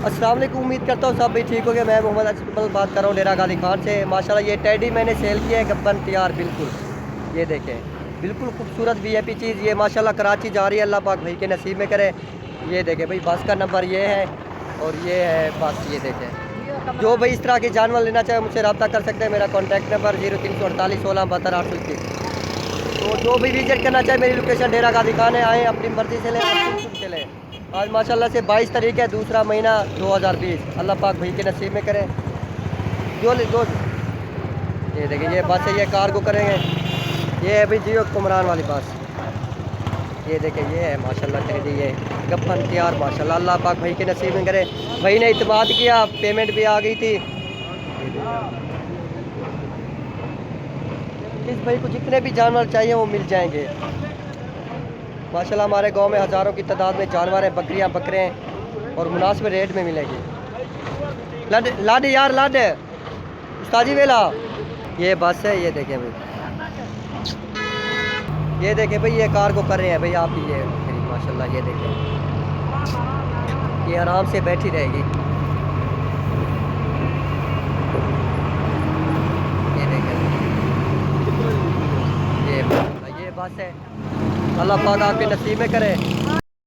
अस्सलाम वालेकुम, उम्मीद करता हूँ सब भी ठीक हो गया। मैं मोहम्मद अजमल बात कर रहा हूँ डेरा गाली खान से। माशाल्लाह ये टेडी मैंने सेल किया है, गब्बन तैयार बिल्कुल। ये देखें, बिल्कुल खूबसूरत वीआईपी चीज़। ये माशाल्लाह कराची जा रही है, अल्लाह पाक भाई के नसीब में करे। ये देखें भाई, बस का नंबर ये है और ये है बस। ये देखें, जो भाई इस तरह के जानवर लेना चाहे मुझसे रब्ता कर सकते हैं। मेरा कॉन्टैक्ट नंबर 03481672 821। तो जो भी विजिट करना चाहे, मेरी लोकेशन डेरा गाजी खान है। आएँ, अपनी मर्ज़ी से लें, सुन के लें। आज माशाल्लाह से 22 तारीख है, दूसरा महीना 2020। अल्लाह पाक भाई के नसीब में करे जो ले जो। ये देखिए, ये बस है, ये कार्गो करेंगे। ये है भाई जियो कुमरान वाली बस। ये देखिए, ये है माशाल्लाह टेडी, ये गप्पन तैयार माशाल्लाह। अल्लाह पाक भाई के नसीब में करे। भाई ने इत्मीनान किया, पेमेंट भी आ गई थी। जिस भाई को जितने भी जानवर चाहिए वो मिल जाएंगे माशाल्लाह। हमारे गांव में हज़ारों की तादाद में जानवर हैं, बकरियां, बकरे हैं और मुनासिब रेट में मिलेगी। लड लाड यार लाड उस्ताजी वेला। ये बस है, ये देखें भाई, ये देखें भाई, ये कार को कर रहे हैं भाई आप। ये माशाल्लाह, ये देखें, ये आराम से बैठी रहेगी। ये देखें, ये बस है। अल्लाह पाक आपके नसीब में करे।